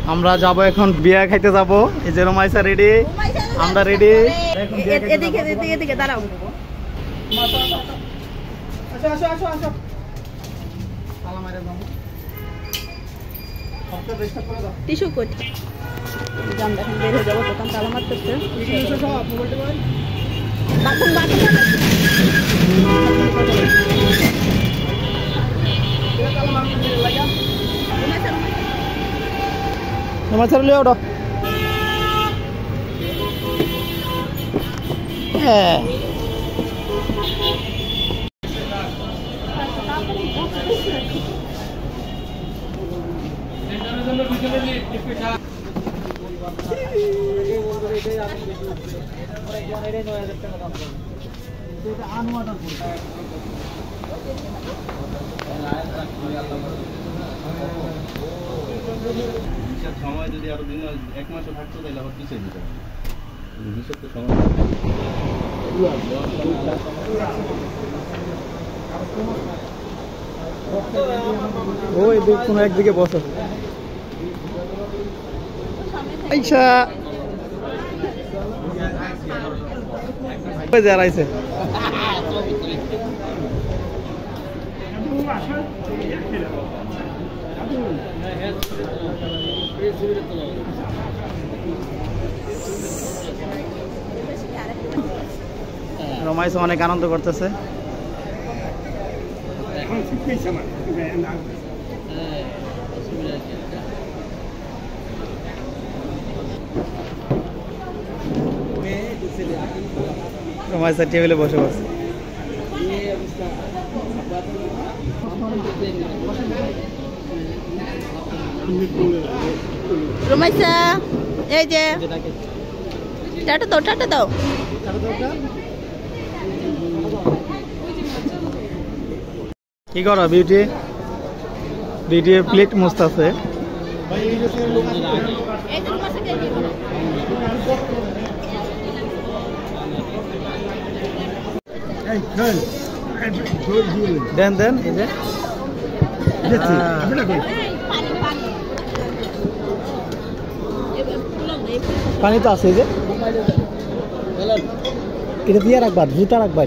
আমরা যাব এখন বিয়া খাইতে যাব। এই যে রোমাইসা রেডি, আমরা রেডি। এদিকে দাঁড়াও। আসো আসো আসো আসো। তালা মাইরা দাও। সবটা চেষ্টা করে দাও। টিস্যু কই? জান দেখেন বের হয়ে যাব দোকান তালা মারতেছে। টিস্যু সব মোবাইলটা বল। বাথরুম রোমাইসা লিয়ে ওঠো। হ্যাঁ সময় যদি আরো 1 মাসও থাকতো তাহলে আবার পিছিয়ে দিতে হবে। ওই কোনো একদিকে বসো। আইসা যারাইছে রমাইস অনেক আনন্দ করতেছে। রমাইসা টেবিলে বসে বসে রোমাইসা এই যে টাটা দাও টাটা দাও। কি করো বিউটি? বিউটি প্লেট মুছতাছে। দেন দেন এই যে পানি তো আছে, এই যে এটা দিয়ে রাখবা, জুতা রাখবা।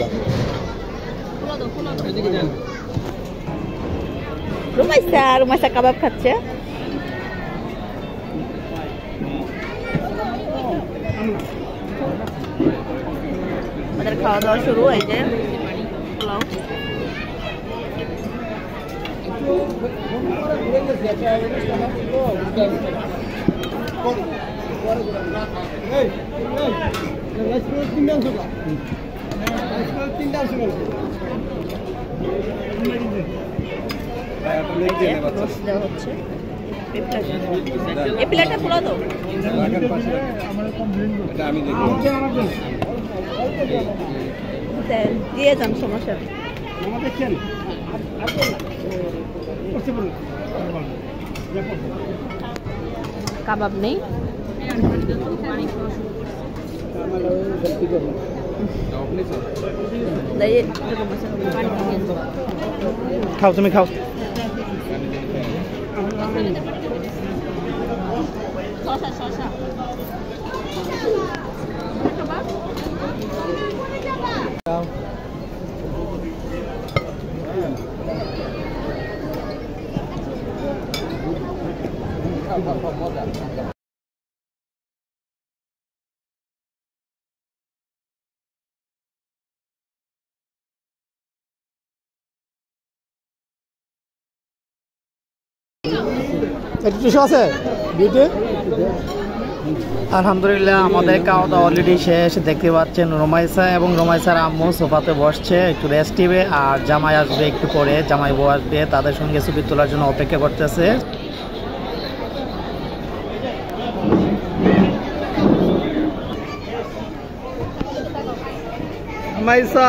রোমাইসা কাবাব খাচ্ছে। আমাদের খাওয়া দাওয়া শুরু এই যে পোলাও। হচ্ছে এই প্লেটটা পোলাও দাও। দিয়ে যান, সমস্যা নেই। কাবাব নেই। খাও তুমি খাও। আছে আলহামদুলিল্লাহ আমাদের খাওয়া দাওয়া অলরেডি শেষ। দেখতে পাচ্ছেন রোমাইসা এবং রোমাইসার আম্মু সোফাতে বসছে একটু রেস্ট নিবে, আর জামাই আসবে একটু পরে, জামাই বউ আসবে, তাদের সঙ্গে ছবি তোলার জন্য অপেক্ষা করতেছে। রোমাইসা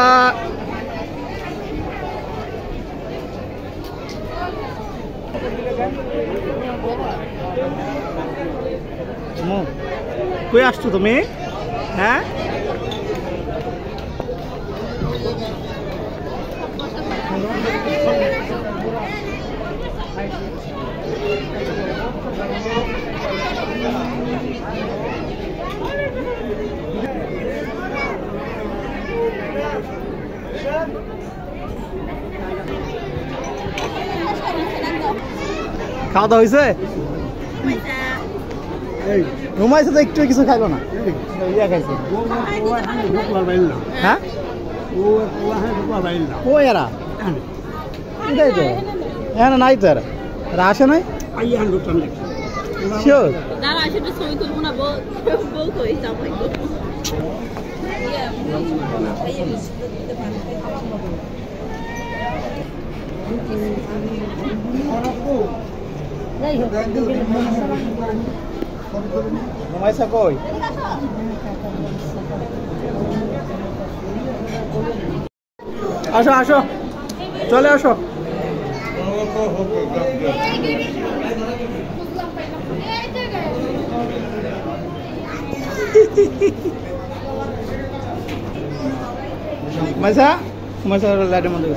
কই আসছো তুমি? হ্যাঁ খাওয়া দাওয়া হয়েছে? রুমাইছে তো একটু কিছু খাইলো না, ইয়া খাইছে। হ্যাঁ ও এরা এটাই তো হ্যাঁ নাই তো এরা আসে নাই শিওর। রুমাইসা কই? আসো আসো চলে আসো। মাইসা মাইসা লাইটের মধ্যে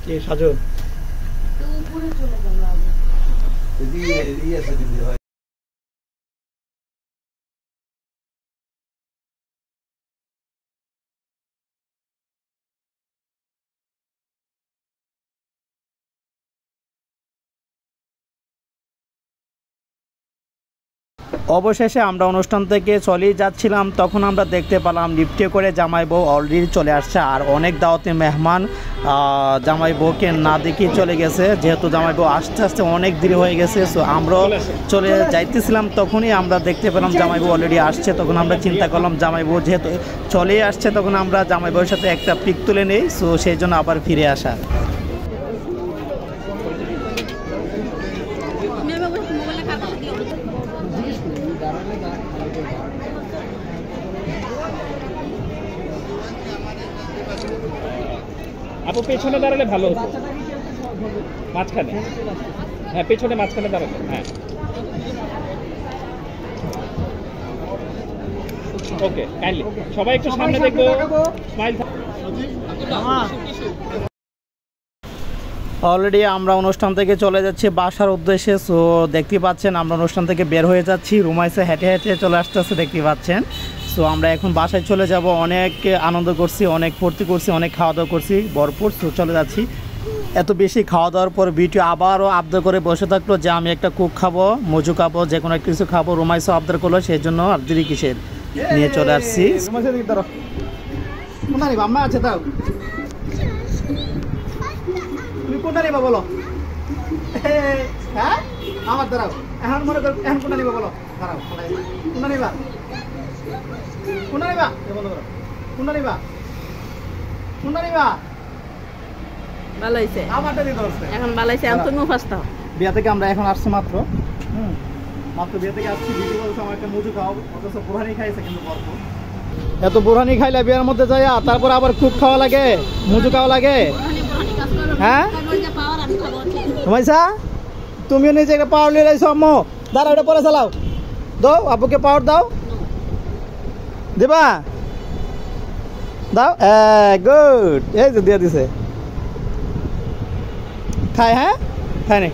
কি সাজো অবশেষে আমরা অনুষ্ঠান থেকে চলেই যাচ্ছিলাম, তখন আমরা দেখতে পেলাম লিফটে করে জামাই বউ অলরেডি চলে আসছে। আর অনেক দাওয়াতে মেহমান জামাই বউকে না দেখেই চলে গেছে, যেহেতু জামাই বউ আস্তে আস্তে অনেক দেরি হয়ে গেছে। সো আমরা চলে যাইতেছিলাম, তখনই আমরা দেখতে পেলাম জামাই বউ অলরেডি আসছে। তখন আমরা চিন্তা করলাম জামাই বউ যেহেতু চলেই আসছে, তখন আমরা জামাই বউয়ের সাথে একটা পিক তুলে নেই। সো সেই জন্য আবার ফিরে আসা। আপু পেছনে দাঁড়ালে ভালো হতো, মাঝখানে। হ্যাঁ পেছনে মাঝখানে দাঁড়ালে। হ্যাঁ ওকে কাইন্ডলি সবাই একটু সামনে দেখবো, স্মাইল। অলরেডি আমরা অনুষ্ঠান থেকে চলে যাচ্ছি বাসার উদ্দেশ্যে। সো দেখতে পাচ্ছেন আমরা অনুষ্ঠান থেকে বের হয়ে যাচ্ছি, রুমাইসে হেঁটে হেঁটে চলে আসতেছে দেখতে পাচ্ছেন। সো আমরা এখন বাসায় চলে যাব। অনেক আনন্দ করছি, অনেক ফুর্তি করছি, অনেক খাওয়া দাওয়া করছি ভরপুর। সো চলে যাচ্ছি। এত বেশি খাওয়া দাওয়ার পর বিউটি আবারও আবদার করে বসে থাকলো যে আমি একটা কুক খাবো, মজু খাবো, যে কোনো কিছু খাবো। রুমাইসও আবদার করলো, সেই জন্য আর দেরি কিসের, নিয়ে চলে আসছি। আম্মা আছে তাও তুমি কোনটা নিবা বলো? হ্যাঁ আমার দাঁড়াও, এখন মনে করো এখন কোনটা নিবা বলো? দাঁড়াও কোনটা নিবা? কোনটা নিবা? বলো কোনটা নিবা? কোনটা নিবা? ভালো হইছে, আমারটা দিতে হচ্ছে এখন ভালো হইছে। এখন তুমি ফার্স্ট দাও। বিয়া থেকে আমরা এখন আসছি মাত্র, মাত্র বিয়া থেকে আসছি। ভিডিও বলছে আমার একটা মুজু খাও, অথচ বুরহানি খাইছে কিন্তু ভরপুর। এত বুরহানি খাইলে বিয়ার মধ্যে যাইয়া তারপর আবার কুক খাওয়া লাগে, মুজু খাওয়া লাগে। হ্যাঁ রুমাইসা তুমিও নিজে একটা পাওয়ার নিয়ে লাইছো। আম্মু দাঁড়াও, ওটা পরে চালাও, দাও আব্বুকে পাওয়ার দাও, দিবা দাও। গুড, এই যে দিয়ে দিছে। খায় হ্যাঁ খায় নি।